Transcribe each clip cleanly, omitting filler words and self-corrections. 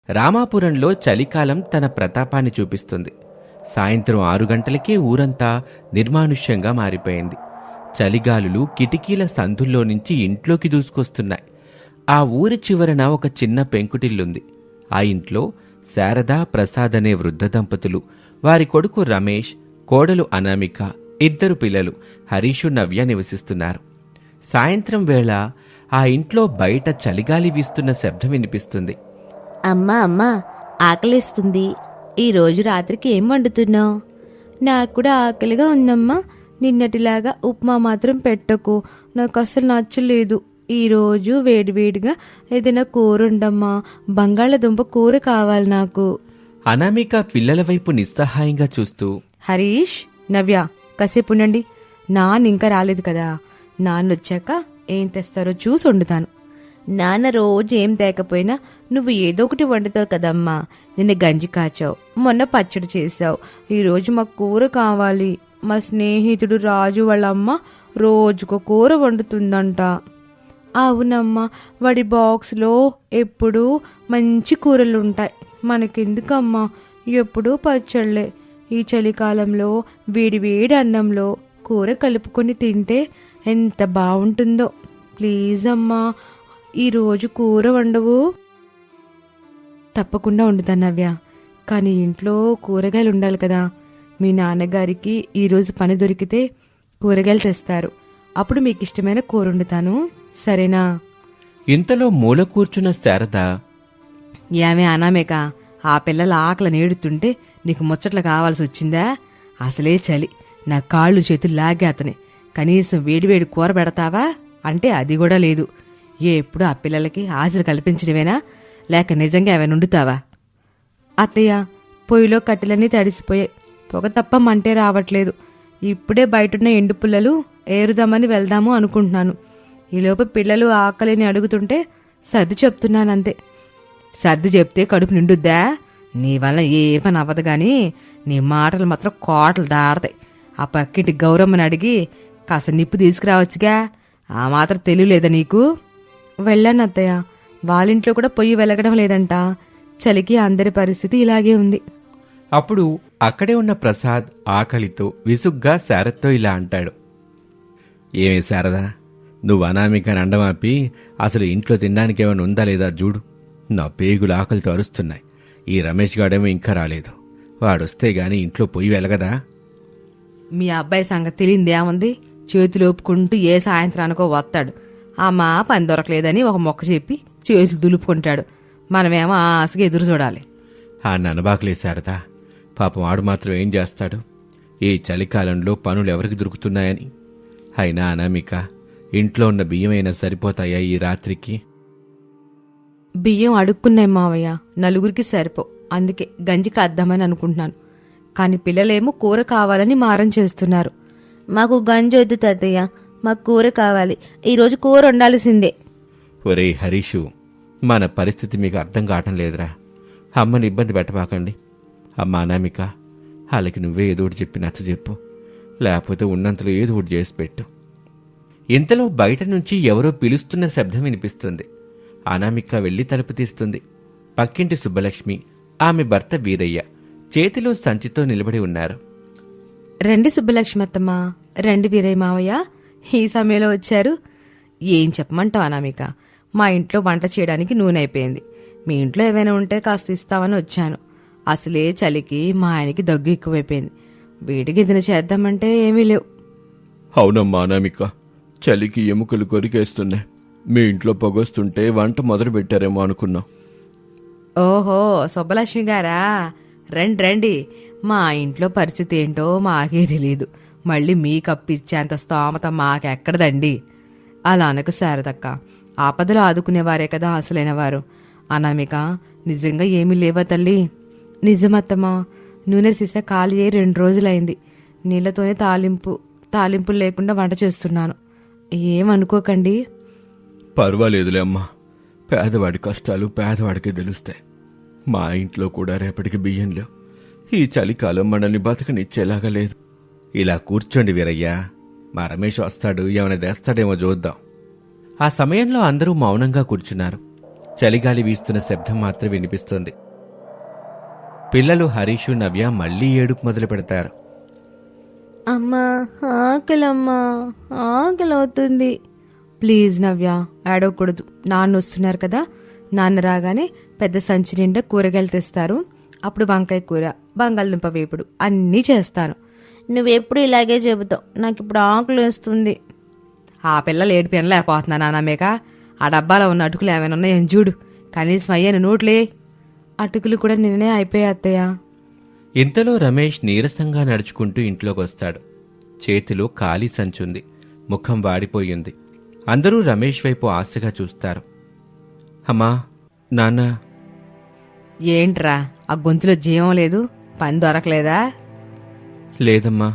రామాపురంలో చలికాలం తన ప్రతాపాన్ని చూపిస్తుంది. సాయంత్రం 6 గంటలకే ఊరంతా నిర్మానుష్యంగా మారిపోయింది. చలిగాలులు కిటికీల సందుల్లో నుంచి ఇంట్లోకి దూసుకొస్తున్నాయి. ఆ ఊరి చివరన ఒక చిన్న పెంకుటిల్లుంది. ఆ ఇంట్లో శారదా, ప్రసాద్ అనే వృద్ధ దంపతులు, వారి కొడుకు రమేష్, కోడలు అనామిక, 2 పిల్లలు హరీషు, నవ్య నివసిస్తున్నారు. సాయంత్రం వేళ ఆ ఇంట్లో బయట చలిగాలి వీస్తున్న శబ్దం వినిపిస్తుంది. అమ్మా అమ్మా, ఆకలిస్తుంది. ఈరోజు రాత్రికి ఏం వండుతున్నావు? నాకు కూడా ఆకలిగా ఉందమ్మా. నిన్నటిలాగా ఉప్మా మాత్రం పెట్టకు, నాకు అసలు నచ్చలేదు. ఈరోజు వేడివేడిగా ఏదైనా కూర ఉండమ్మా. బంగాళదుంప కూర కావాలి నాకు. అనామిక పిల్లల వైపు నిస్సహాయంగా చూస్తూ, హరీష్, నవ్య, కాసేపు ఉండండి. నాన్న ఇంకా రాలేదు కదా. నాన్న వచ్చాక ఏం తెస్తారో చూసి వండుతాను. నాన్న రోజు ఏం తేకపోయినా నువ్వు ఏదో ఒకటి వండుతావు కదమ్మా. నిన్న గంజి కాచావు, మొన్న పచ్చడి చేసావు. ఈరోజు మాకు కూర కావాలి. మా స్నేహితుడు రాజు వాళ్ళ అమ్మ రోజుకో కూర వండుతుందంట. అవునమ్మా, వాడి బాక్స్లో ఎప్పుడూ మంచి కూరలుంటాయి. మనకెందుకమ్మా ఎప్పుడూ పచ్చళ్ళే. ఈ చలికాలంలో వేడి వేడి అన్నంలో కూర కలుపుకొని తింటే ఎంత బాగుంటుందో. ప్లీజ్ అమ్మా, ఈరోజు కూర వండవు? తప్పకుండా వండుతాను నవ్య, కానీ ఇంట్లో కూరగాయలు ఉండాలి కదా. మీ నాన్నగారికి ఈరోజు పని దొరికితే కూరగాయలు తెస్తారు. అప్పుడు మీకు ఇష్టమైన కూర వండుతాను, సరేనా? ఇంతలో మూల కూర్చున్న శారద, ఏమే అనామేక, ఆ పిల్లల ఆకలి నేడుతుంటే నీకు ముచ్చట్లు కావాల్సి వచ్చిందా? అసలే చలి, నా కాళ్ళు చేతులు లాగేతనే. కనీసం వేడివేడి కూర పెడతావా అంటే అది కూడా లేదు. ఎప్పుడు ఆ పిల్లలకి ఆశలు కల్పించడమేనా, లేక నిజంగా ఏమైనా వండుతావా? అత్తయ్య, పొయ్యిలో కట్టెలన్నీ తడిసిపోయాయి. పొగ తప్ప మంటే రావట్లేదు. ఇప్పుడే బయటున్న ఎండు పుల్లలు ఏరుదామని వెళ్దాము అనుకుంటున్నాను. ఈలోపు పిల్లలు ఆకలిని అడుగుతుంటే సర్ది చెప్తున్నానంతే. సర్ది చెప్తే కడుపు నిండుద్దా? నీ వల్ల ఏ పని అవ్వదు గాని నీ మాటలు మాత్రం కోటలు దాడతాయి. ఆ పక్కింటి గౌరమ్మని అడిగి కాస్త నిప్పు తీసుకురావచ్చుగా. ఆ మాత్రం తెలియలేదా నీకు? వెళ్ళాను అత్తయ్య, వాళ్ళింట్లో కూడా పొయ్యి వెలగడం లేదంట. చలికి అందరి పరిస్థితి ఇలాగే ఉంది. అప్పుడు అక్కడే ఉన్న ప్రసాద్ ఆకలితో విసుగ్గా శారదతో ఇలా అంటాడు. ఏమే శారదా, నువ్వు అనామికని అండమాపి అసలు ఇంట్లో తినడానికి ఏమైనా ఉందా లేదా చూడు. నా పేగులు ఆకలితో అరుస్తున్నాయి. ఈ రమేష్ గాడేమో ఇంకా రాలేదు. వాడొస్తే గాని ఇంట్లో పొయ్యి వెలగదా? మీ అబ్బాయి సంగతి తెలియదేముంది? చేతులు ఒప్పుకుంటూ ఏ సాయంత్రానికో వస్తాడు. అమ్మా పని దొరకలేదని ఒక మొక్క చెప్పి చేతులు దులుపుకుంటాడు. మనమేమో ఆశగా ఎదురు చూడాలి. ఆ ననబాకలే శారదా, పాపం ఆడు మాత్రం ఏం చేస్తాడు? ఈ చలికాలంలో పనులు ఎవరికి దొరుకుతున్నాయని. అయినా అనామిక, ఇంట్లో ఉన్న బియ్యమైనా సరిపోతాయా ఈ రాత్రికి? బియ్యం అడుక్కున్నాయి మావయ్య, నలుగురికి సరిపో. అందుకే గంజి కాద్దామని అనుకుంటున్నాను. కాని పిల్లలేమో కూర కావాలని మారం చేస్తున్నారు. మాకు గంజి వద్దు తాతయ్య, మాకు కూర కావాలి. ఈరోజు కూర వండాల్సిందే. ఒరే హరీషు, మన పరిస్థితి మీకు అర్థం కావటం లేదురా. అమ్మని ఇబ్బంది పెట్టబాకండి. అమ్మ అనామిక, వాళ్ళకి నువ్వే ఏదో ఒకటి చెప్పి నచ్చజెప్పు. లేకపోతే ఉన్నంతలో ఏదో ఒకటి చేసి పెట్టు. ఇంతలో బయట నుంచి ఎవరో పిలుస్తున్న శబ్దం వినిపిస్తుంది. అనామిక వెళ్లి తలుపు తీస్తుంది. పక్కింటి సుబ్బలక్ష్మి, ఆమె భర్త వీరయ్య చేతిలో సంచితో నిలబడి ఉన్నారు. రండి సుబ్బలక్ష్మత్తమ్మ, రండి వీరయ్య మావయ్య, ఈ సమయంలో వచ్చారు. ఏం చెప్పమంటావు అనామిక, మా ఇంట్లో వంట చేయడానికి నూనె అయిపోయింది. మీ ఇంట్లో ఏమైనా ఉంటే కాస్త ఇస్తామని వచ్చాను. అసలే చలికి మా ఆయనకి దగ్గు ఎక్కువైపోయింది. వీడికి ఏదైనా చేద్దామంటే ఏమీ లేవు. అవునమ్మా అనామిక, చలికి ఎముకలు కొరికేస్తున్నాయి. మీ ఇంట్లో పొగొస్తుంటే వంట మొదలు పెట్టారేమో అనుకున్నాం. ఓహో, సుబ్బలక్ష్మి గారా, రండి రండి. మా ఇంట్లో పరిస్థితి ఏంటో మాకే తెలీదు. మళ్ళీ మీకు అప్పిచ్చేంత స్తోమత మాకెక్కడదండి. అలా అనకు శారదక్క, ఆపదలు ఆదుకునేవారే కదా అసలైన వారు. అనామిక, నిజంగా ఏమీ లేవా తల్లి? నిజమత్తమ్మా, నూనె సీస ఖాళీ అయ్యి 2 రోజులైంది. నీళ్లతోనే తాలింపులు లేకుండా వంట చేస్తున్నాను. ఏమనుకోకండి. పర్వాలేదులే అమ్మా, పేదవాడి కష్టాలు పేదవాడికే తెలుస్తాయి. మా ఇంట్లో కూడా రేపటికి బియ్యం లేవు. ఈ చలికాలం మనల్ని బతకనిచ్చేలాగా లేదు. ఇలా కూర్చోండి వీరయ్య, మా రమేష్ వస్తాడు, ఏమైనా తెస్తాడేమో చూద్దాం. ఆ సమయంలో అందరూ మౌనంగా కూర్చున్నారు. చలిగాలి వీస్తున్న శబ్దం మాత్రం వినిపిస్తుంది. పిల్లలు హరీషు, నవ్య మళ్లీ ఏడుపు మొదలు పెడతారు. అమ్మా ఆకలమ్మా, ఆకలవుతుంది. ప్లీజ్ నవ్య, ఏడవకూడదు. నాన్న వస్తున్నారు కదా, నాన్న రాగానే పెద్ద సంచి నిండా కూరగాయలు తెస్తారు. అప్పుడు వంకాయ కూర, బంగాళదుంప వేపుడు అన్నీ చేస్తాను. నువ్వెప్పుడు ఇలాగే చెబుతావు, నాకు ఇప్పుడు ఆకలి వేస్తుంది. ఆ పిల్లలు ఏడు పెనలేకపోతున్నా నాన్నమేక. ఆ డబ్బాలో ఉన్న అటుకులు ఏమైనా ఉన్నాయని చూడు, కనీసం అయ్యాను నోట్లే. అటుకులు కూడా నిన్నే అయిపోయాయి అత్తయ్య. ఇంతలో రమేష్ నీరసంగా నడుచుకుంటూ ఇంట్లోకి వస్తాడు. చేతిలో ఖాళీ సంచుంది, ముఖం వాడిపోయింది. అందరూ రమేష్ వైపు ఆశగా చూస్తారు. అమ్మా, నాన్న. ఏంట్రా ఆ గొంతులో జీవం లేదు, పని దొరకలేదా? లేదమ్మా,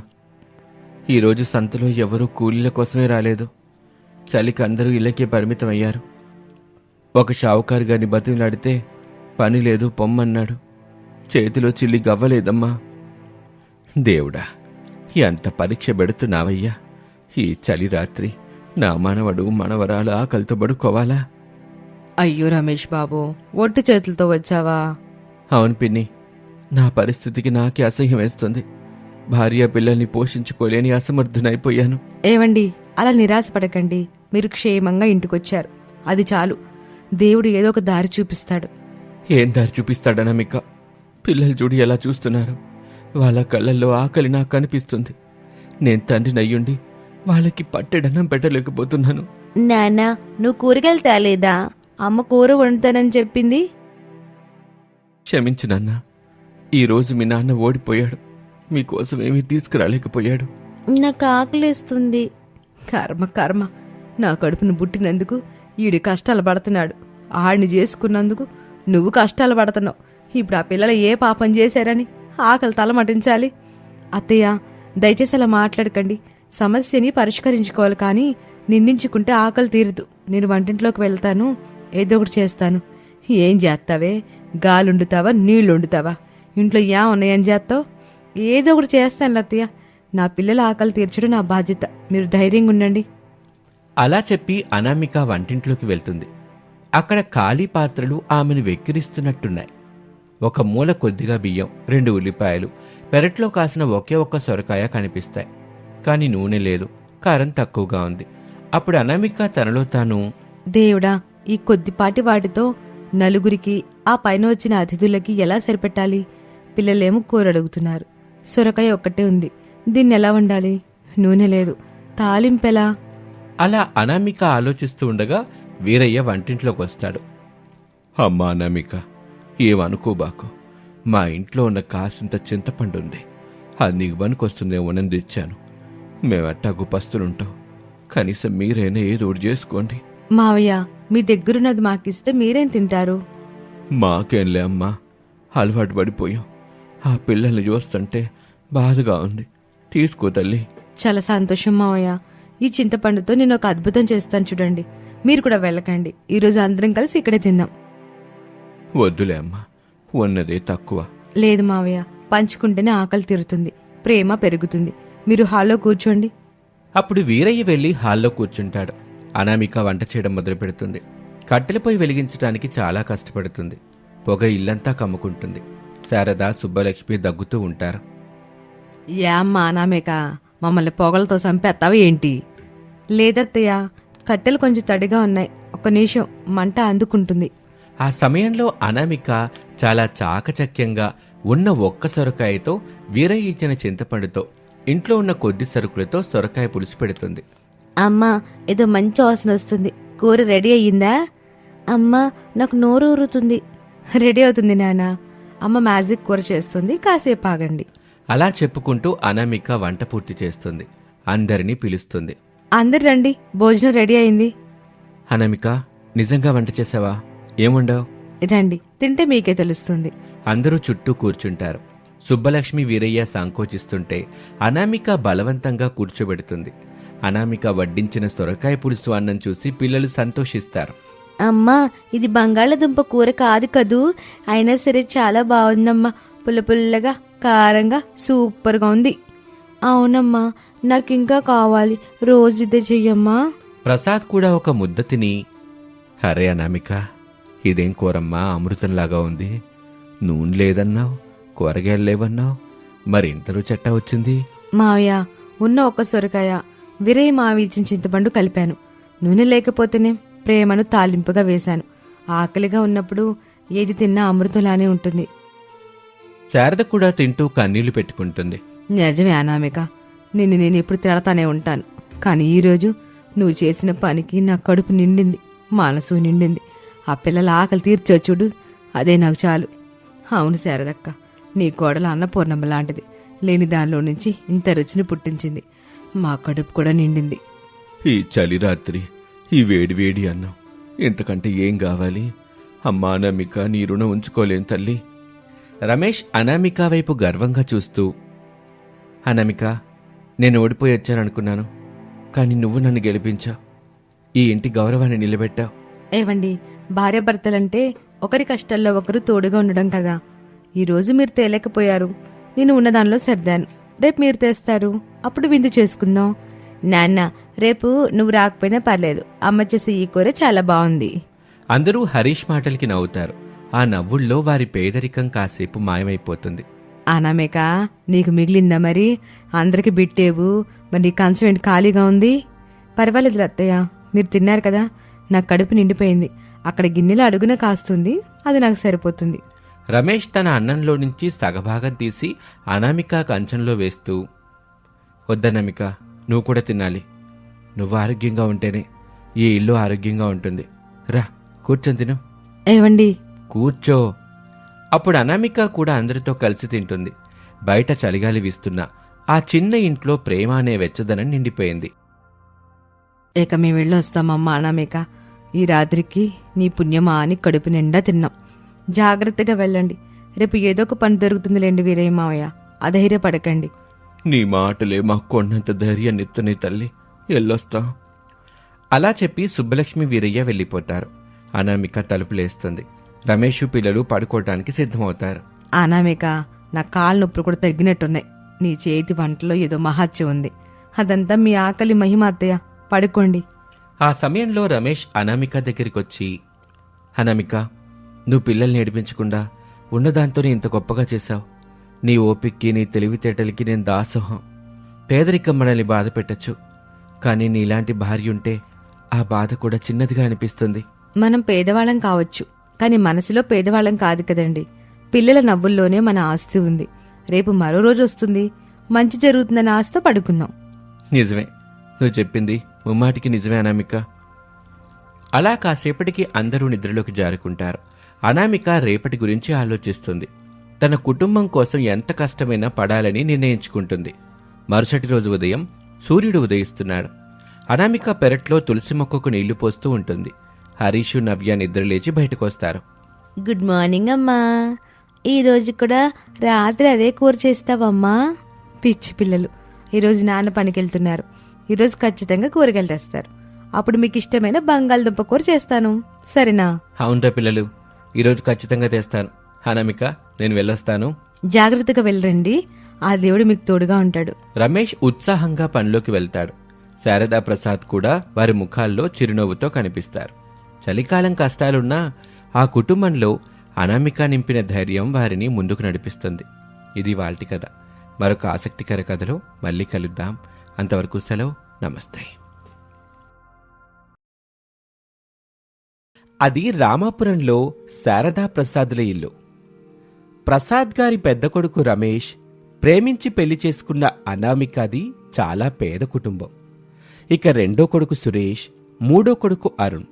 ఈరోజు సంతలో ఎవరూ కూలీల కోసమే రాలేదు. చలికి అందరూ ఇళ్ళకే పరిమితమయ్యారు. ఒక షావుకారు గారిని బతిమలాడితే పని లేదు పొమ్మన్నాడు. చేతిలో చిల్లి గవ్వలేదమ్మా. దేవుడా, ఎంత పరీక్ష పెడుతున్నావయ్యా. ఈ చలి రాత్రి నా మనవడు మనవరాలు ఆకలితో పడుకోవాలా? అయ్యో రమేష్ బాబు, ఒట్టి చేతులతో వచ్చావా? అవును పిన్ని, నా పరిస్థితికి నాకే అసహ్యం వేస్తుంది. భార్య పిల్లల్ని పోషించుకోలేని అసమర్థునైపోయాను. ఏవండి, అలా నిరాశపడకండి. మీరు క్షేమంగా ఇంటికొచ్చారు, అది చాలు. దేవుడు ఏదో ఒక దారి చూపిస్తాడు. ఏం దారి చూపిస్తాడనమిక? పిల్లలు చూడు ఎలా చూస్తున్నారు. వాళ్ళ కళ్ళల్లో ఆకలి నాకు కనిపిస్తుంది. నేను తండ్రినయ్యుండి వాళ్ళకి పట్టెడన్నం పెట్టలేకపోతున్నాను. నాన్నా, నువ్వు కూరగాయలు తేలేదా? అమ్మ కూర వండుతానని చెప్పింది. క్షమించు నాన్న, ఈరోజు మీ నాన్న ఓడిపోయాడు. మీకోసం ఏమీ తీసుకురాలేకపోయాడు. నాకు ఆకలిస్తుంది. కర్మ కర్మ, నా కడుపును పుట్టినందుకు ఈడు కష్టాలు పడుతున్నాడు. ఆడిని చేసుకున్నందుకు నువ్వు కష్టాలు పడుతున్నావు. ఇప్పుడు ఆ పిల్లలు ఏ పాపం చేశారని ఆకలి తలమటించాలి? అత్తయ్య, దయచేసి అలా మాట్లాడకండి. సమస్యని పరిష్కరించుకోవాలి, కానీ నిందించుకుంటే ఆకలి తీరదు. నేను వంటింట్లోకి వెళ్తాను, ఏదో ఒకటి చేస్తాను. ఏం చేస్తావే? గాలుండుతావా, నీళ్లుండుతావా? ఇంట్లో ఏమున్నాయని చేస్తావు? ఏదో ఒకటి చేస్తాను అత్తయ్య. నా పిల్లల ఆకలి తీర్చడం నా బాధ్యత. మీరు ధైర్యంగా ఉండండి. అలా చెప్పి అనామిక వంటింట్లోకి వెళ్తుంది. అక్కడ ఖాళీ పాత్రలు ఆమెను వెక్కిరిస్తున్నట్టున్నాయి. ఒక మూల కొద్దిగా బియ్యం, 2 ఉల్లిపాయలు, పెరట్లో కాసిన ఒకే ఒక్క సొరకాయ కనిపిస్తాయి. కాని నూనె లేదు, కారం తక్కువగా ఉంది. అప్పుడు అనామిక తనలో తాను, దేవుడా, ఈ కొద్దిపాటి వాటితో నలుగురికి, ఆ పైన వచ్చిన అతిథులకి ఎలా సరిపెట్టాలి? పిల్లలేమో కూర అడుగుతున్నారు. సొరకాయ ఒక్కటే ఉంది, దీన్ని ఎలా వండాలి? నూనె లేదు, తాలింపెలా? అలా అనామిక ఆలోచిస్తూ ఉండగా వీరయ్య వంటింట్లోకి వస్తాడు. అమ్మా అనామిక, ఏమనుకోబాకు. మా ఇంట్లో ఉన్న కాసింత చింతపండు ఉంది, అది నీకు పనికొస్తుందేమోనని తెచ్చాను. మేమెట్టాగు పస్తులుంటాం, కనీసం మీరైనా ఏదో ఒకటి చేసుకోండి. మావయ్య, మీ దగ్గరున్నది మాకిస్తే మీరేం తింటారు? మాకేంలే అమ్మా, అలవాటు పడిపోయాం. ఆ పిల్లల్ని చూస్తుంటే బాధగా ఉంది. తీసుకో తల్లి. చాలా సంతోషం మావయ్య. ఈ చింతపండుతో నేను ఒక అద్భుతం చేస్తాను చూడండి. మీరు కూడా వెళ్ళకండి, ఈరోజు అందరం కలిసి ఇక్కడే తిందాం. వద్దులే అమ్మా, ఉన్నదే తక్కువ. లేదు మావయ్య, పంచుకుంటేనే ఆకలి తీరుతుంది, ప్రేమ పెరుగుతుంది. మీరు హాల్లో కూర్చోండి. అప్పుడు వీరయ్య వెళ్లి హాల్లో కూర్చుంటాడు. అనామిక వంట చేయడం మొదలు పెడుతుంది. కట్టెలపై వెలిగించడానికి చాలా కష్టపడుతుంది. పొగ ఇల్లంతా కమ్ముకుంటుంది. శారద, సుబ్బలక్ష్మి దగ్గుతూ ఉంటారు. అమ్మా అనామేక, మమ్మల్ని పొగలతో చంపేస్తావా ఏంటి? లేదత్తయ్య, కట్టెలు కొంచెం తడిగా ఉన్నాయి, ఒక్క నిమిషం మంట అందుకుంటుంది. ఆ సమయంలో అనామిక చాలా చాకచక్యంగా ఉన్న ఒక్క సొరకాయతో, వీరయ్య ఇచ్చిన చింతపండుతో, ఇంట్లో ఉన్న కొద్ది సరుకులతో సొరకాయ పులుసు పెడుతుంది. అమ్మా, ఏదో మంచి వాసన వస్తుంది. కూర రెడీ అయ్యిందా? అమ్మా, నాకు నోరు ఊరుతుంది. రెడీ అవుతుంది నాన్న. అమ్మ మ్యాజిక్ కూర చేస్తుంది, కాసేపు ఆగండి. అలా చెప్పుకుంటూ అనామిక వంట పూర్తి చేస్తుంది. అందరినీ పిలుస్తుంది. అందరు రండి, భోజనం రెడీ అయింది. అనామిక, నిజంగా వంట చేసావా? ఏముండవు? రండి, తింటే మీకే తెలుస్తుంది. అందరూ చుట్టూ కూర్చుంటారు. సుబ్బలక్ష్మి, వీరయ్య సంకోచిస్తుంటే అనామిక బలవంతంగా కూర్చోబెడుతుంది. అనామిక వడ్డించిన సొరకాయ పులుసు అన్నం చూసి పిల్లలు సంతోషిస్తారు. అమ్మా, ఇది బంగాళదుంప కూర కాదు కదూ, అయినా సరే చాలా బాగుందమ్మా. పుల్ల పుల్లగా, కారంగా, సూపర్గా ఉంది. అవునమ్మా, నాకింకా కావాలి, రోజు ఇదే చెయ్యమ్మా. ప్రసాద్ కూడా ఒక ముద్ద తిని, అరే అనామిక, ఇదేం కూరమ్మా, అమృతంలాగా ఉంది. నూనె లేదన్నావు, కూరగాయలు లేవన్నావు, మరి ఇంత రుచెట్టా వచ్చింది? మావయ్య, ఉన్న ఒక్క సొరకాయ విరై మావి ఇచ్చిన చింతపండు కలిపాను. నూనె లేకపోతేనే ప్రేమను తాలింపుగా వేశాను. ఆకలిగా ఉన్నప్పుడు ఏది తిన్నా అమృతంలానే ఉంటుంది. శారద కూడా తింటూ కన్నీళ్లు పెట్టుకుంటుంది. నిజమే అనామిక, నిన్ను నేను ఎప్పుడు తిడతానే ఉంటాను. కానీ ఈరోజు నువ్వు చేసిన పనికి నా కడుపు నిండింది, మనసు నిండింది. ఆ పిల్లల ఆకలి తీర్చో చూడు, అదే నాకు చాలు. అవును శారదక్క, నీ కోడలు అన్నపూర్ణమ్మ లాంటిది. లేని దానిలో నుంచి ఇంత రుచిని పుట్టించింది. మా కడుపు కూడా నిండింది. ఈ చలి రాత్రి, ఈ వేడి వేడి అన్నం, ఇంతకంటే ఏం కావాలి? అమ్మా అనామిక, నీ రుణం ఉంచుకోలేం తల్లి. రమేష్ అనామిక వైపు గర్వంగా చూస్తూ, అనామిక, నేను ఓడిపోయి వచ్చాననుకున్నాను, కానీ నువ్వు నన్ను గెలిపించావు. ఈ ఇంటి గౌరవాన్ని నిలబెట్టావు. ఏవండి, భార్యాభర్తలంటే ఒకరి కష్టాల్లో ఒకరు తోడుగా ఉండడం కదా. ఈరోజు మీరు తేలేకపోయారు, నేను ఉన్నదానిలో సర్దాను. రేపు మీరు తెస్తారు, అప్పుడు విందు చేసుకుందాం. నాన్న, రేపు నువ్వు రాకపోయినా పర్లేదు, అమ్మ చేసే ఈ కూర చాలా బాగుంది. అందరూ హరీష్ మాటలకి నవ్వుతారు. ఆ నవ్వుల్లో వారి పేదరికం కాసేపు మాయమైపోతుంది. అనామేక, నీకు మిగిలిందా మరి? అందరికి బిట్టేవు, మరి నీ కంచం ఏంటి ఖాళీగా ఉంది? పర్వాలేదు అత్తయ్య, మీరు తిన్నారు కదా, నాకు కడుపు నిండిపోయింది. అక్కడ గిన్నెలు అడుగున కాస్తుంది, అది నాకు సరిపోతుంది. రమేష్ తన అన్నంలో నుంచి సగభాగం తీసి అనామిక కంచంలో వేస్తూ, వద్దనామిక, నువ్వు కూడా తినాలి. నువ్వు ఆరోగ్యంగా ఉంటేనే ఈ ఇల్లు ఆరోగ్యంగా ఉంటుంది. రా, కూర్చొని తిను. ఏవండి, కూర్చో. అప్పుడు అనామిక కూడా అందరితో కలిసి తింటుంది. బయట చలిగాలి వీస్తున్నా ఆ చిన్న ఇంట్లో ప్రేమ అనే వెచ్చదనం నిండిపోయింది. ఇక మేము వెళ్ళొస్తామమ్మా అనామిక. ఈ రాత్రికి నీ పుణ్యమా అని కడుపు నిండా తిన్నాం. జాగ్రత్తగా వెళ్ళండి, రేపు ఏదో ఒక పని దొరుకుతుందిలేండి వీరయ్య మావయ్య, అధైర్యపడకండి. నీ మాటలే మాకు కొన్నంత ధైర్యాన్ని ఇస్తున్నాయి తల్లి, ఎల్లొస్తా. అలా చెప్పి సుబ్బలక్ష్మి వీరయ్య వెళ్ళిపోతారు. అనామిక తలుపులేస్తుంది. రమేష్ పిల్లలు పడుకోవటానికి సిద్ధమవుతారు. అనామిక, నా కాళ్ళ నొప్పులు కూడా తగ్గినట్టున్నాయి. నీ చేతి వంటలో ఏదో మహత్యం ఉంది. అదంతా మీ ఆకలి మహిమ అత్తయ్య, పడుకోండి. ఆ సమయంలో రమేష్ అనామిక దగ్గరికొచ్చి, అనామిక, నువ్వు పిల్లల్ని ఏడిపించకుండా ఉన్నదాంతోనే ఇంత గొప్పగా చేశావు. నీ ఓపిక్కి, నీ తెలివితేటలకి నేను దాసోహం. పేదరికం మనల్ని బాధ పెట్టచ్చు, కానీ నీలాంటి భార్య ఉంటే ఆ బాధ కూడా చిన్నదిగా అనిపిస్తుంది. మనం పేదవాళ్ళం కావచ్చు, కానీ మనసులో పేదవాళ్ళం కాదు కదండి. పిల్లల నవ్వుల్లోనే మన ఆస్తి ఉంది. రేపు మరో రోజు వస్తుంది, మంచి జరుగుతుందన్న ఆస్తో పడుకుందాం. నిజమే, నువ్వు చెప్పింది ముమ్మాటికి నిజమే అనామిక. అలా కాసేపటికి అందరూ నిద్రలోకి జారుకుంటారు. అనామిక రేపటి గురించి ఆలోచిస్తుంది. తన కుటుంబం కోసం ఎంత కష్టమైనా పడాలని నిర్ణయించుకుంటుంది. మరుసటి రోజు ఉదయం సూర్యుడు ఉదయిస్తున్నాడు. అనామిక పెరట్లో తులసి మొక్కకు నీళ్లు పోస్తూ ఉంటుంది. హరీషు, నవ్య నిద్రలేచి బయటకొస్తారు. గుడ్ మార్నింగ్ అమ్మా. ఈరోజు కూడా రాత్రి అదే కూర చేస్తావమ్మా? పిచ్చి పిల్లలు, ఈరోజు నాన్న పనికెళ్తున్నారు. ఈరోజు ఖచ్చితంగా కూరగాయలు తెస్తారు. అప్పుడు మీకు ఇష్టమైన బంగాళదుంప కూర చేస్తాను, సరేనా? అవునరా పిల్లలు, ఈరోజు ఖచ్చితంగా తెస్తాను. అనామిక, నేను వెళ్ళొస్తాను. జాగ్రత్తగా వెళ్ళరండి, ఆ దేవుడు మీకు తోడుగా ఉంటాడు. రమేష్ ఉత్సాహంగా పనిలోకి వెళ్తాడు. శారదా ప్రసాద్ కూడా వారి ముఖాల్లో చిరునవ్వుతో కనిపిస్తారు. చలికాలం కష్టాలున్నా ఆ కుటుంబంలో అనామిక నింపిన ధైర్యం వారిని ముందుకు నడిపిస్తుంది. ఇది వాల్టి కథ. మరొక ఆసక్తికర కథలో మళ్ళీ కలుద్దాం. అంతవరకు సెలవు, నమస్తే. అది రామాపురంలో శారదా ప్రసాదుల ఇల్లు. ప్రసాద్ గారి పెద్ద కొడుకు రమేష్ ప్రేమించి పెళ్లి చేసుకున్న అనామికది చాలా పేద కుటుంబం. ఇక రెండో కొడుకు సురేష్, మూడో కొడుకు అరుణ్.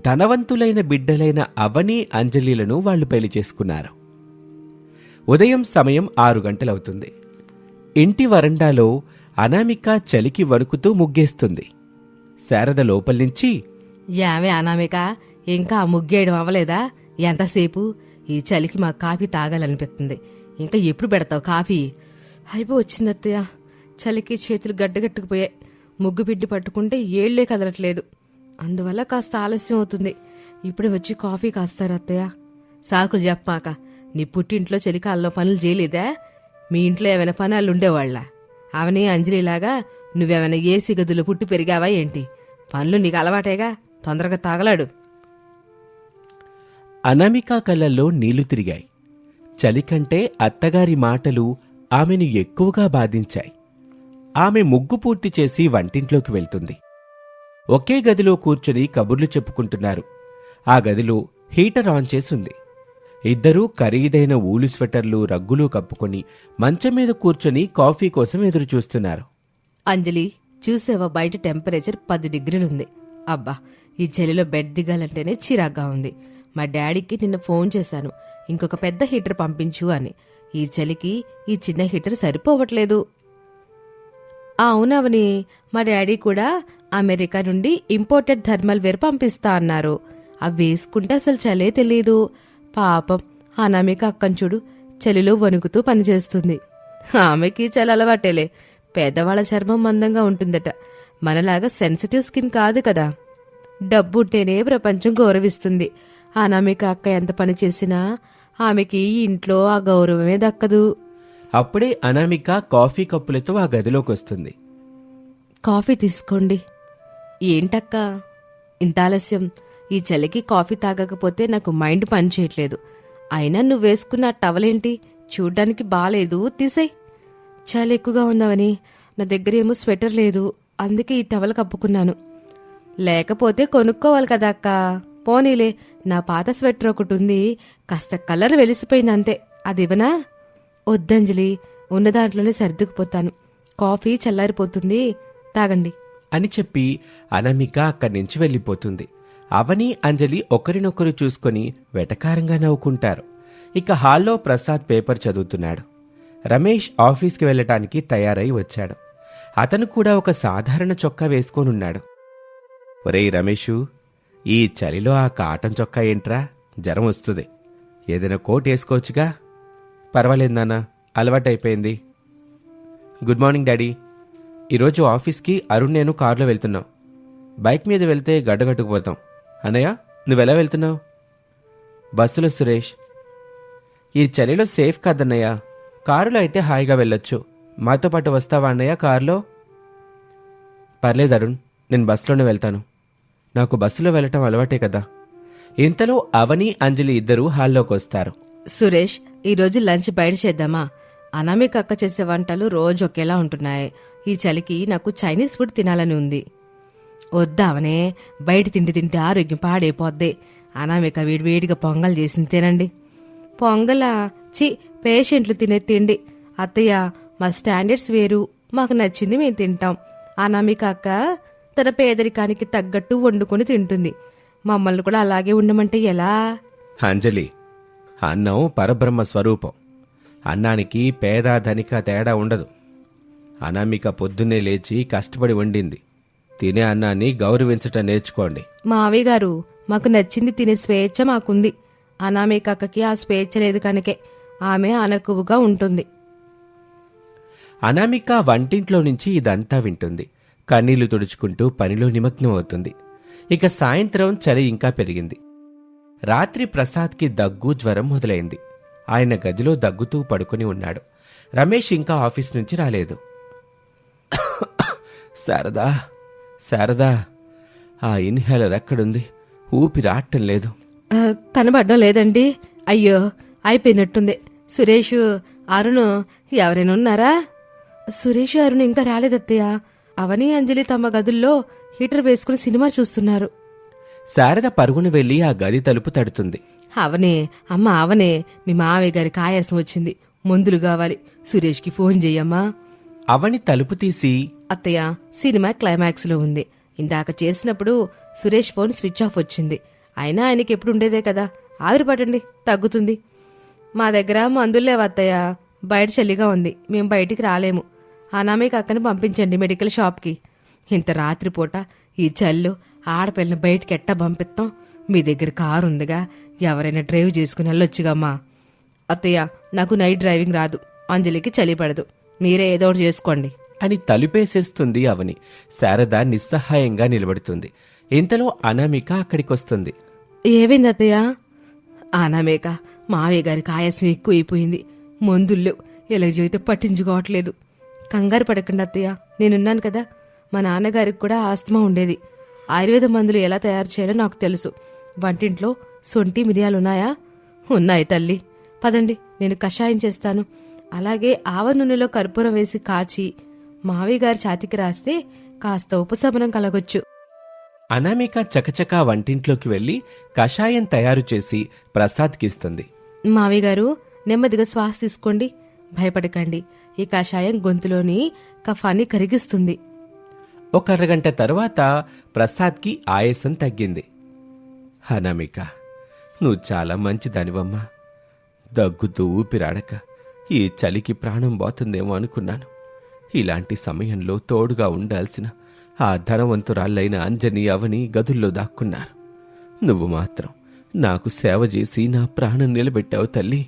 ధనవంతులైన బిడ్డలైన అవని, అంజలిలను వాళ్లు పెళ్లి చేసుకున్నారు. ఉదయం సమయం 6 గంటలవుతుంది. ఇంటి వరండాలో అనామిక చలికి వణుకుతూ ముగ్గేస్తుంది. శారద లోపల్నుంచి, యావే అనామిక, ఇంకా ముగ్గేయడం అవ్వలేదా? ఎంతసేపు? ఈ చలికి మా కాఫీ తాగాలనిపిస్తుంది. ఇంకా ఎప్పుడు పెడతావు కాఫీ? అయిపోవచ్చింది అత్తయ్య, చలికి చేతులు గడ్డగట్టుకుపోయాయి. ముగ్గు పిండి పట్టుకుంటే ఏళ్లే కదలట్లేదు, అందువల్ల కాస్త ఆలస్యం అవుతుంది. ఇప్పుడే వచ్చి కాఫీ కాస్తారు అత్తయ్య. సాకులు చెప్పమాక, నీ పుట్టింట్లో చలికాలంలో పనులు చేయలేదా? మీ ఇంట్లో ఏమైనా పనాళ్ళు ఉండేవాళ్ళ? అవని, అంజలిలాగా నువ్వేమైనా ఏసీ గదులు పుట్టి పెరిగావా ఏంటి? పనులు నీకు అలవాటేగా, తొందరగా తాగలాడు. అనామిక కళ్ళల్లో నీళ్లు తిరిగాయి. చలి కంటే అత్తగారి మాటలు ఆమెను ఎక్కువగా బాధించాయి. ఆమె ముగ్గు పూర్తి చేసి వంటింట్లోకి వెళ్తుంది. ఒకే గదిలో కూర్చుని కబుర్లు చెప్పుకుంటున్నారు. ఆ గదిలో హీటర్ ఆన్ చేసుంది. ఇద్దరూ ఖరీదైన ఊలు స్వెటర్లు, రగ్గులు కప్పుకొని మంచం మీద కూర్చొని కాఫీ కోసం ఎదురుచూస్తున్నారు. అంజలి, చూసావా బయట టెంపరేచర్ 10 డిగ్రీలుంది. అబ్బా, ఈ చలిలో బెడ్ దిగాలంటేనే చిరాగ్గా ఉంది. మా డాడీకి నిన్న ఫోన్ చేశాను, ఇంకొక పెద్ద హీటర్ పంపించు అని. ఈ చలికి ఈ చిన్న హీటర్ సరిపోవట్లేదు. అవునవని, మా డాడీ కూడా అమెరికా నుండి ఇంపోర్టెడ్ థర్మల్ వేర్ పంపిస్తా అన్నారు. అవి వేసుకుంటే అసలు చలే తెలీదు. పాపం అనామిక అక్కను చూడు, చలిలో వణుకుతూ పనిచేస్తుంది. ఆమెకి చలి అలవాటేలే. పేదవాళ్ల చర్మం మందంగా ఉంటుందట, మనలాగా సెన్సిటివ్ స్కిన్ కాదు కదా. డబ్బుంటేనే ప్రపంచం గౌరవిస్తుంది. అనామిక అక్క ఎంత పని చేసినా ఆమెకి ఇంట్లో ఆ గౌరవమే దక్కదు. అప్పుడే అనామిక కాఫీ కప్పులతో ఆ గదిలోకొస్తుంది. కాఫీ తీసుకోండి. ఏంటక్క ఇంత ఆలస్యం? ఈ చలికి కాఫీ తాగకపోతే నాకు మైండ్ పనిచేయట్లేదు. అయినా నువ్వు వేసుకున్న టవలేంటి, చూడ్డానికి బాలేదు, తీసేయ్. చలి ఎక్కువగా ఉందావని నా దగ్గర ఏమో స్వెటర్ లేదు, అందుకే ఈ టవల్ కప్పుకున్నాను. లేకపోతే కొనుక్కోవాలి కదా అక్క. పోనీలే, నా పాత స్వెటర్ ఒకటి ఉంది, కాస్త కలర్ వెలిసిపోయింది అంతే, అది ఇవ్వనా? వద్దంజలి, ఉన్న దాంట్లోనే సర్దుకుపోతాను. కాఫీ చల్లారిపోతుంది, తాగండి అని చెప్పి అనామిక అక్కడి నుంచి వెళ్ళిపోతుంది. అవని, అంజలి ఒకరినొకరు చూసుకొని వెటకారంగా నవ్వుకుంటారు. ఇక హాల్లో ప్రసాద్ పేపర్ చదువుతున్నాడు. రమేష్ ఆఫీస్కి వెళ్లటానికి తయారై వచ్చాడు. అతను కూడా ఒక సాధారణ చొక్కా వేసుకొనున్నాడు. ఒరేయ్ రమేషు, ఈ చలిలో ఆ కాటన్ చొక్కా ఏంట్రా, జ్వరం వస్తుంది. ఏదైనా కోట్ వేసుకోవచ్చుగా. పర్వాలేదు నాన్న, అలవాటైపోయింది. Good morning daddy. ఈరోజు ఆఫీస్కి అరుణ్ నేను కారులో వెళ్తున్నాం. బైక్ మీద వెళ్తే గడ్డగట్టుకుపోతాం. అన్నయ్య, నువ్వెలా వెళ్తున్నావు? బస్సులో సురేష్. ఈ చలిలో సేఫ్ కాదన్నయ్య, కారులో అయితే హాయిగా వెళ్ళొచ్చు. మాతో పాటు వస్తావా అన్నయ్య కారులో? పర్లేదు అరుణ్, నేను బస్సులోనే వెళ్తాను. నాకు బస్సులో వెళ్ళటం అలవాటే కదా. ఇంతలో అవని, అంజలి ఇద్దరూ హాల్లోకి వస్తారు. సురేష్, ఈరోజు లంచ్ బయట చేద్దామా? అనామిక అక్క చేసే వంటలు రోజు ఒకేలా ఉంటున్నాయి. ఈ చలికి నాకు చైనీస్ ఫుడ్ తినాలని ఉంది. వద్దామనే, బయట తిండి తింటే ఆరోగ్యం పాడైపోద్ది. అనామిక వేడివేడిగా పొంగల్ చేసింది తినండి. పొంగలా? చి, పేషెంట్లు తినే తిండి. అత్తయ్య, మా స్టాండర్డ్స్ వేరు, మాకు నచ్చింది మేము తింటాం. అనామిక అక్క తన పేదరికానికి తగ్గట్టు వండుకొని తింటుంది. మమ్మల్ని కూడా అలాగే ఉండమంటే ఎలా? అంజలి, అన్నం పరబ్రహ్మ స్వరూపం. అన్నానికి పేద ధనిక తేడా ఉండదు. అనామిక పొద్దున్నే లేచి కష్టపడి వండింది. తినే అన్నాన్ని గౌరవించటం నేర్చుకోండి. మావయ్య గారు, మాకు నచ్చింది తినే స్వేచ్ఛ మాకుంది. అనామిక అక్కకి ఆ స్వేచ్ఛ లేదు కనుకే ఆమె అనకువుగా ఉంటుంది. అనామిక వంటింట్లో నుంచి ఇదంతా వింటుంది. కన్నీళ్లు తుడుచుకుంటూ పనిలో నిమగ్నం అవుతుంది. ఇక సాయంత్రం చలి ఇంకా పెరిగింది. రాత్రి ప్రసాద్కి దగ్గు, జ్వరం మొదలైంది. ఆయన గదిలో దగ్గుతూ పడుకుని ఉన్నాడు. రమేష్ ఇంకా ఆఫీస్ నుంచి రాలేదు. శారదా, శారదా, ఆ ఇన్హేలర్ ఎక్కడుంది? ఊపిరాటం లేదు. కనబడ్డం లేదండి. అయ్యో, అయిపోయినట్టుంది. సురేష్, అరుణ్ ఎవరైనా ఉన్నారా? సురేష్, అరుణ్ ఇంకా రాలేదత్తయ్య. అవని, అంజలి తమ గదుల్లో హీటర్ వేసుకుని సినిమా చూస్తున్నారు. శారద పరుగున వెళ్లి ఆ గది తలుపు తడుతుంది. అవనే, అమ్మ అవనే, మీ మావయ్య గారికి ఆయాసం వచ్చింది, మందులు కావాలి. సురేష్కి ఫోన్ చెయ్యమ్మా. అవని తలుపు తీసి, అత్తయ్య, సినిమా క్లైమాక్స్ లో ఉంది. ఇందాక చేసినప్పుడు సురేష్ ఫోన్ స్విచ్ ఆఫ్ వచ్చింది. అయినా ఆయనకి ఎప్పుడు ఉండేదే కదా, ఆవిరి పట్టండి, తగ్గుతుంది. మా దగ్గర మందులు లేవు అత్తయ్య, బయట చలిగా ఉంది, మేం బయటికి రాలేము. అనామిక అక్కని పంపించండి మెడికల్ షాప్కి. ఇంత రాత్రిపూట ఈ చల్లో ఆడపిల్లని బయటికి ఎట్టా పంపిస్తాం? మీ దగ్గర కారు ఉందిగా, ఎవరైనా డ్రైవ్ చేసుకుని వెళ్ళొచ్చుగమ్మా. అత్తయ్య, నాకు నైట్ డ్రైవింగ్ రాదు, అంజలికి చలి పడదు, మీరే ఏదో ఒకటి చేసుకోండి అని తలుపేసేస్తుంది అవని. శారద నిస్సహాయంగా నిలబడుతుంది. ఇంతలో అనామిక అక్కడికొస్తుంది. ఏమైంది అత్తయ్య? అనామిక, మావయ్య గారికి ఆయాసం ఎక్కువైపోయింది, మందుల్లో ఎలా జీవితం పట్టించుకోవట్లేదు. కంగారు పడకండి అత్తయ్య, నేనున్నాను కదా. మా నాన్నగారికి కూడా ఆస్తమా ఉండేది. ఆయుర్వేద మందులు ఎలా తయారు చేయాలో నాకు తెలుసు. వంటింట్లో సొంటి మిరియాలున్నాయా? ఉన్నాయి తల్లి. పదండి, నేను కషాయం చేస్తాను. అలాగే ఆవ నూనెలో కర్పూరం వేసి కాచి మావయ్య గారి ఛాతికి రాస్తే కాస్త ఉపశమనం కలగొచ్చు. అనామిక చకచకా వంటింట్లోకి వెళ్లి కషాయం తయారు చేసి ప్రసాద్కిస్తుంది. మావయ్య గారు, నెమ్మదిగా శ్వాస తీసుకోండి. భయపడకండి. ఈ కషాయం గొంతులోని కఫాన్ని కరిగిస్తుంది. ఒక అరగంట తరువాత ప్రసాద్కి ఆయాసం తగ్గింది. అనామిక, నువ్వు చాలా మంచిదానివమ్మా. దగ్గుతూ ఊపిరాడక ఈ చలికి ప్రాణం పోతుందేమో అనుకున్నాను. ఇలాంటి సమయంలో తోడుగా ఉండాల్సిన ఆ ధనవంతురాళ్ళైన అంజని అవని గదుల్లో దాక్కున్నారు. నువ్వు మాత్రం నాకు సేవ చేసి నా ప్రాణం నిలబెట్టావు తల్లి.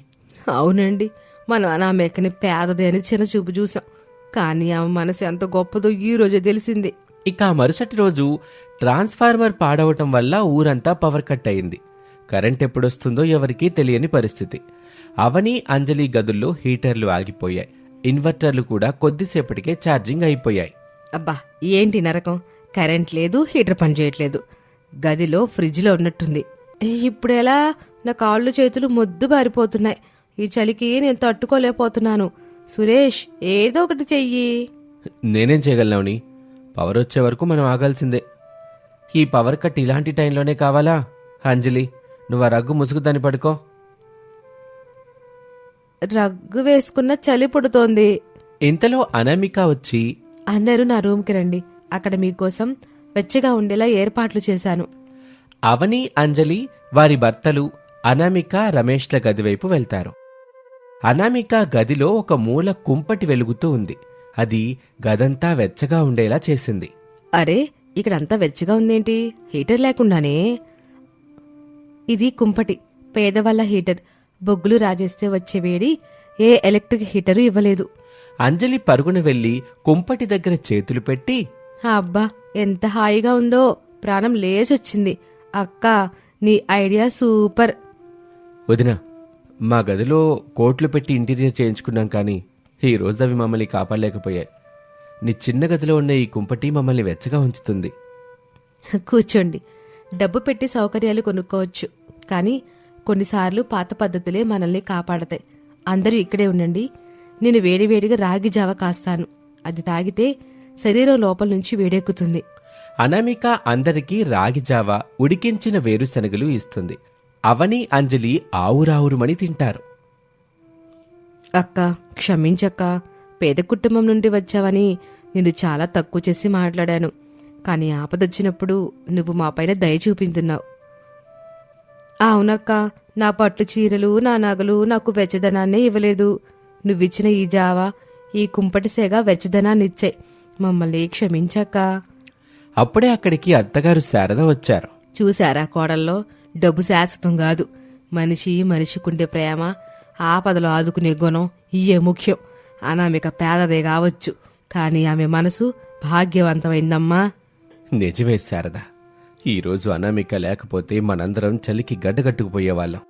అవునండి, మనం అనామేకని పేదదే అని చిన్న చూపు చూసాం. కానీ ఆమె మనసు ఎంత గొప్పదో ఈ రోజే తెలిసింది. ఇక ఆ మరుసటి రోజు ట్రాన్స్ఫార్మర్ పాడవటం వల్ల ఊరంతా పవర్ కట్ అయింది. కరెంట్ ఎప్పుడొస్తుందో ఎవరికీ తెలియని పరిస్థితి. అవని అంజలి గదుల్లో హీటర్లు ఆగిపోయాయి. ఇన్వర్టర్లు కూడా కొద్దిసేపటికే ఛార్జింగ్ అయిపోయాయి. అబ్బా, ఏంటి నరకం! కరెంట్ లేదు, హీటర్ పనిచేయట్లేదు. గదిలో ఫ్రిడ్జ్లో ఉన్నట్టుంది. ఇప్పుడెలా? నా కాళ్ళు చేతులు మొద్దు బారిపోతున్నాయి. ఈ చలికి నేను తట్టుకోలేకపోతున్నాను. సురేష్, ఏదో ఒకటి చెయ్యి. నేనేం చేయగలనవని? పవర్ వచ్చే వరకు మనం ఆగాల్సిందే. ఈ పవర్ కట్ ఇలాంటి టైంలోనే కావాలా? అంజలి, నువ్వు ఆ రగ్గు ముసుగుదాన్ని పడుకో. రగ్గు వేసుకున్న చలి పుడుతోంది. ఇంతలో అనామిక వచ్చి, అందరూ నా రూమ్కి రండి. అక్కడ మీకోసం వెచ్చగా ఉండేలా ఏర్పాట్లు చేశాను. అవని అంజలి వారి భర్తలు అనామిక రమేష్ల గదివైపు వెళ్తారు. అనామిక గదిలో ఒక మూల కుంపటి వెలుగుతూ ఉంది. అది గదంతా వెచ్చగా ఉండేలా చేసింది. అరే, ఇక్కడంతా వెచ్చగా ఉందేంటి? హీటర్ లేకుండానే. ఇది కుంపటి, పేదవాళ్ల హీటర్. బొగ్గులు రాజేస్తే వచ్చే వేడి ఏ ఎలక్ట్రిక్ హీటరు ఇవ్వలేదు. అంజలి పరుగున వెళ్లి కుంపటి దగ్గర చేతులు పెట్టి, అబ్బా, ఎంత హాయిగా ఉందో! ప్రాణం లేచొచ్చింది. అక్క, నీ ఐడియా సూపర్. వదినా, మా గదిలో కోట్లు పెట్టి ఇంటీరియర్ చేయించుకున్నాం, కానీ ఈ రోజు అవి మమ్మల్ని కాపాడలేకపోయాయి. నీ చిన్న గదిలో ఉన్న ఈ కుంపటి మమ్మల్ని వెచ్చగా ఉంచుతుంది. కూర్చోండి. డబ్బు పెట్టి సౌకర్యాలు కొనుక్కోవచ్చు, కానీ కొన్నిసార్లు పాత పద్ధతులే మనల్ని కాపాడతాయి. అందరూ ఇక్కడే ఉండండి. నేను వేడివేడిగా రాగి జావ కాస్తాను. అది తాగితే శరీరం లోపల నుంచి వేడెక్కుతుంది. అనామిక అందరికీ రాగి జావ, ఉడికించిన వేరుశనగలు ఇస్తుంది. అవని అంజలి ఆవురావురుమని తింటారు. అక్క, క్షమించక్క. పేద కుటుంబం నుండి వచ్చావని నిన్ను చాలా తక్కువ చేసి మాట్లాడాను. కానీ ఆపదొచ్చినప్పుడు నువ్వు మాపైన దయ చూపించున్నావు. అవునక్క, నా పట్టు చీరలు, నా నగలు నాకు వెచ్చదనాన్నే ఇవ్వలేదు. నువ్విచ్చిన ఈ జావా, ఈ కుంపటి సేగ వెచ్చదనాన్నిచ్చాయి. మమ్మల్ని క్షమించక్క. అప్పుడే అక్కడికి అత్తగారు శారద వచ్చారు. చూశారా కోడల్లో, డబ్బు శాశ్వతం కాదు. మనిషి మనిషికుండే ప్రేమ, ఆపదలో ఆదుకునే గుణం ఇయే ముఖ్యం. అనామిక పేదదే కావచ్చు, కానీ ఆమె మనసు భాగ్యవంతమైందమ్మా. నిజమే శారద, ఈరోజు అనామిక లేకపోతే మనందరం చలికి గడ్డగట్టుకుపోయేవాళ్ళం.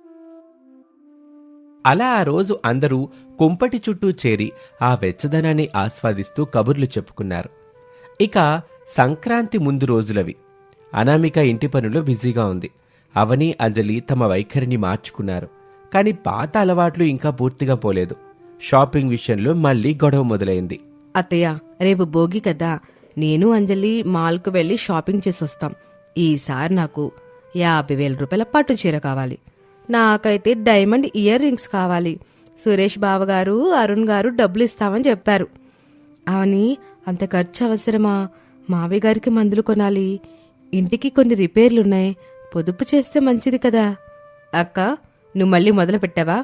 అలా ఆ రోజు అందరూ కుంపటి చుట్టూ చేరి ఆ వెచ్చదనాన్ని ఆస్వాదిస్తూ కబుర్లు చెప్పుకున్నారు. ఇక సంక్రాంతి ముందు రోజులవి. అనామిక ఇంటి పనులో బిజీగా ఉంది. అవని అంజలి తమ వైఖరిని మార్చుకున్నారు. కాని పాత అలవాట్లు ఇంకా పూర్తిగా పోలేదు. షాపింగ్ విషయంలో మళ్లీ గొడవ మొదలైంది. అత్తయ్య, రేపు భోగి కదా, నేను అంజలి మాల్కు వెళ్లి షాపింగ్ చేసొస్తాం. ఈసారి నాకు 50,000 రూపాయల పట్టు చీర కావాలి. నాకైతే డైమండ్ ఇయర్ రింగ్స్ కావాలి. సురేష్ బావగారు, అరుణ్ గారు డబ్బులు ఇస్తామని చెప్పారు. అవని, అంత ఖర్చు అవసరమా? మావయ్య గారికి మందులు కొనాలి. ఇంటికి కొన్ని రిపేర్లున్నాయి. పొదుపు చేస్తే మంచిది కదా. అక్క, నువ్వు మళ్ళీ మొదలు పెట్టావా?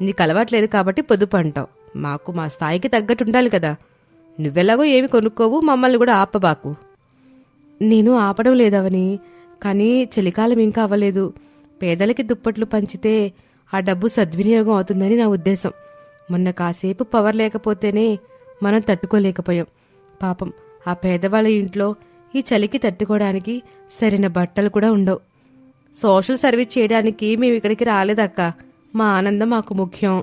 నీకు అలవాట్లేదు కాబట్టి పొదుపు అంటావు. మాకు మా స్థాయికి తగ్గట్టు ఉండాలి కదా. నువ్వెలాగో ఏమి కొనుక్కోవు, మమ్మల్ని కూడా ఆపబాకు. నేను ఆపడం లేదవని, కానీ చలికాలం ఇంకా అవ్వలేదు. పేదలకి దుప్పట్లు పంచితే ఆ డబ్బు సద్వినియోగం అవుతుందని నా ఉద్దేశం. మొన్న కాసేపు పవర్ లేకపోతేనే మనం తట్టుకోలేకపోయాం. పాపం ఆ పేదవాళ్ళ ఇంట్లో ఈ చలికి తట్టుకోవడానికి సరైన బట్టలు కూడా ఉండవు. సోషల్ సర్వీస్ చేయడానికి మేము ఇక్కడికి రాలేదక్క. మా ఆనందం మాకు ముఖ్యం.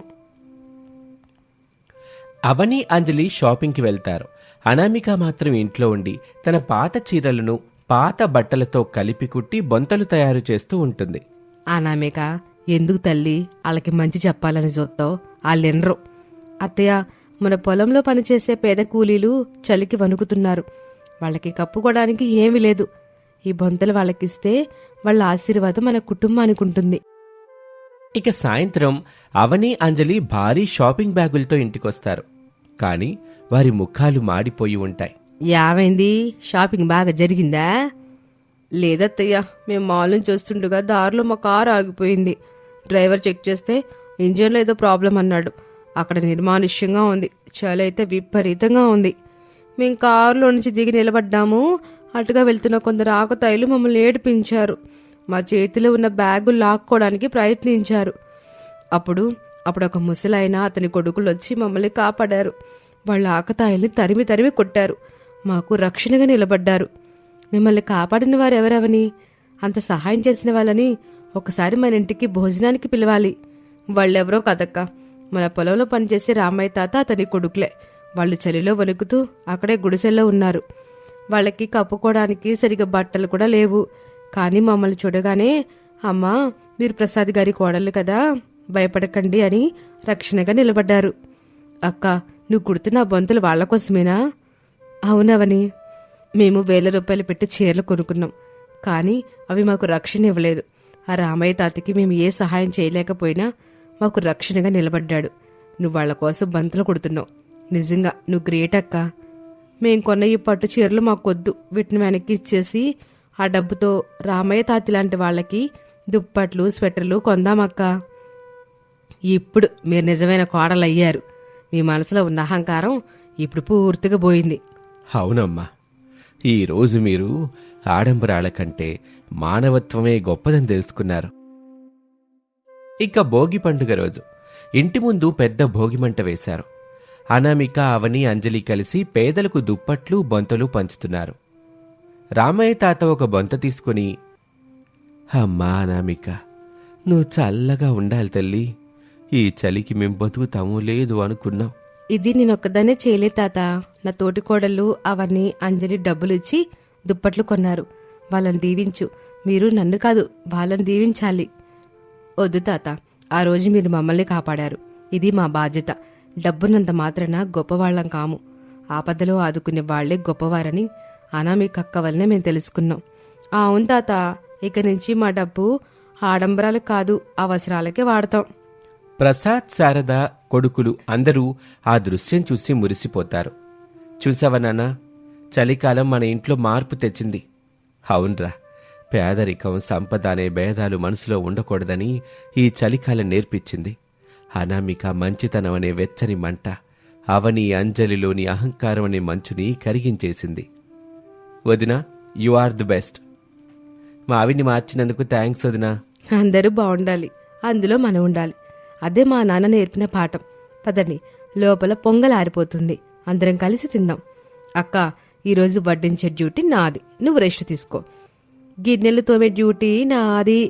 అవని అంజలి షాపింగ్కి వెళ్తారు. అనామిక మాత్రం ఇంట్లో ఉండి తన పాత చీరలను పాత బట్టలతో కలిపి కుట్టి బొంతలు తయారు చేస్తూ ఉంటుంది. అనామిక, ఎందుకు తల్లి వాళ్ళకి మంచి చెప్పాలని చూస్తావు? వాళ్ళు వినరు. అత్తయ్య, మన పొలంలో పనిచేసే పేద కూలీలు చలికి వణుకుతున్నారు. వాళ్ళకి కప్పుకోవడానికి ఏమీ లేదు. ఈ బొంతలు వాళ్ళకిస్తే వాళ్ళ ఆశీర్వాదం మన కుటుంబానికి ఉంటుంది. ఇక సాయంత్రం అవని, అంజలి భారీ షాపింగ్ బ్యాగులతో ఇంటికొస్తారు. కాని వారి ముఖాలు మాడిపోయి ఉంటాయి. ఏమైంది? షాపింగ్ బాగా జరిగిందా? లేదత్తయ్య, మేము మాల్ నుంచి వస్తుండగా దారిలో మా కారు ఆగిపోయింది. డ్రైవర్ చెక్ చేస్తే ఇంజన్లో ఏదో ప్రాబ్లం అన్నాడు. అక్కడ నిర్మానుష్యంగా ఉంది. చలి అయితే విపరీతంగా ఉంది. మేము కారులో నుంచి దిగి నిలబడ్డాము. అటుగా వెళ్తున్న కొందరు ఆకతాయిలు మమ్మల్ని ఏడిపించారు. మా చేతిలో ఉన్న బ్యాగు లాక్కోవడానికి ప్రయత్నించారు. అప్పుడు ఒక ముసలాయన, అతని కొడుకులు వచ్చి మమ్మల్ని కాపాడారు. వాళ్ళ ఆకతాయిల్ని తరిమి తరిమి కొట్టారు. మాకు రక్షణగా నిలబడ్డారు. మిమ్మల్ని కాపాడిన వారు ఎవరెవని, అంత సహాయం చేసిన వాళ్ళని ఒకసారి మన ఇంటికి భోజనానికి పిలవాలి. వాళ్ళెవరో కదక్క, మన పొలంలో పనిచేసే రామయ్య తాత, అతని కొడుకులే. వాళ్ళు చలిలో వణుకుతూ అక్కడే గుడిసెల్లో ఉన్నారు. వాళ్ళకి కప్పుకోవడానికి సరిగా బట్టలు కూడా లేవు. కానీ మమ్మల్ని చూడగానే, అమ్మా మీరు ప్రసాద్ గారి కోడళ్ళు కదా, భయపడకండి అని రక్షణగా నిలబడ్డారు. అక్క, నువ్వు కుడుతున్న బొంతలు వాళ్ల కోసమేనా? అవునవని, మేము ₹1000 పెట్టి చీరలు కొనుక్కున్నాం. కానీ అవి మాకు రక్షణ ఇవ్వలేదు. ఆ రామయ్య తాతకి మేము ఏ సహాయం చేయలేకపోయినా మాకు రక్షణగా నిలబడ్డాడు. నువ్వు వాళ్ల కోసం బంతులు కుడుతున్నావు. నిజంగా నువ్వు గ్రేట్ అక్క. మేం కొన్న ఈ పట్టు చీరలు మాకొద్దు. వీటిని వెనక్కి ఇచ్చేసి ఆ డబ్బుతో రామయ్య తాతి లాంటి వాళ్ళకి దుప్పట్లు, స్వెటర్లు కొందామక్క. ఇప్పుడు మీరు నిజమైన కోడలయ్యారు. మీ మనసులో ఉన్న అహంకారం ఇప్పుడు పూర్తిగా పోయింది. అవునమ్మా, ఈరోజు మీరు ఆడంబరాల కంటే మానవత్వమే గొప్పదని తెలుసుకున్నారు. ఇక భోగి పండుగ రోజు ఇంటి ముందు పెద్ద భోగిమంట వేశారు. అనామిక, అవని, అంజలి కలిసి పేదలకు దుప్పట్లు, బొంతలు పంచుతున్నారు. రామయ్య తాత ఒక బొంత తీసుకుని, అమ్మా అనామిక, నువ్వు చల్లగా ఉండాలి తల్లి. ఈ చలికి మేం బతుకుతాము లేదు అనుకున్నాం. ఇది నేనొక్కదానే చేయలే తాత. నా తోటి కోడళ్ళు అవన్నీ అంజలి డబ్బులు ఇచ్చి దుప్పట్లు కొన్నారు. వాళ్ళని దీవించు. మీరు నన్ను కాదు, వాళ్ళని దీవించాలి. వద్దు తాత, ఆ రోజు మీరు మమ్మల్ని కాపాడారు. ఇది మా బాధ్యత. డబ్బునంత మాత్రాన గొప్పవాళ్లం కాము. ఆపదలో ఆదుకునే వాళ్లే గొప్పవారని అనామిక అక్క వల్లనే మేము తెలుసుకున్నాం. అవును తాత, ఇక నుంచి మా డబ్బు ఆడంబరాలు కాదు, అవసరాలకే వాడతాం. ప్రసాద్, శారద కొడుకులు అందరూ ఆ దృశ్యం చూసి మురిసిపోతారు. చూసావా నాన్న, చలికాలం మన ఇంట్లో మార్పు తెచ్చింది. అవునరా, పేదరికం, సంపద అనే భేదాలు మనసులో ఉండకూడదని ఈ చలికాలం నేర్పించింది. అనామిక మంచితనం అనే వెచ్చని మంట అవని, అంజలిలోని అహంకారం అనే మంచుని కరిగించేసింది. వదినా, యు ఆర్ ది బెస్ట్. మా ఆవిడ్ని మార్చినందుకు థ్యాంక్స్ వదినా. అందరూ బాగుండాలి, అందులో మనం ఉండాలి. అదే మా నాన్న నేర్పిన పాఠం. పదండి, లోపల పొంగల్ ఆరిపోతుంది. అందరం కలిసి తిందాం. అక్క, ఈరోజు వడ్డించే డ్యూటీ నాది, నువ్వు రెస్ట్ తీసుకో. గిన్నెలు తోమే డ్యూటీ నాది.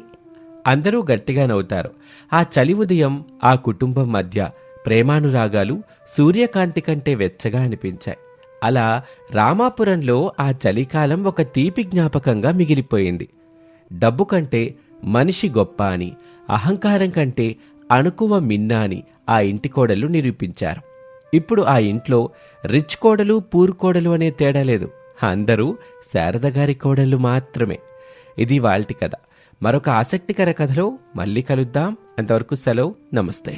అందరూ గట్టిగా నవ్వుతారు. ఆ చలి ఉదయం ఆ కుటుంబం మధ్య ప్రేమానురాగాలు సూర్యకాంతి కంటే వెచ్చగా అనిపించాయి. అలా రామాపురంలో ఆ చలికాలం ఒక తీపి జ్ఞాపకంగా మిగిలిపోయింది. డబ్బు కంటే మనిషి గొప్ప అని, అహంకారం కంటే అణుకువ మిన్న అని ఆ ఇంటి కోడలు నిరూపించారు. ఇప్పుడు ఆ ఇంట్లో రిచ్ కోడలు, పూర్ కోడలు అనే తేడా లేదు. అందరూ శారదగారి కోడళ్ళు మాత్రమే. ఇది వాల్టి కథ. మరొక ఆసక్తికర కథలో మళ్ళీ కలుద్దాం. అంతవరకు సెలవు. నమస్తే.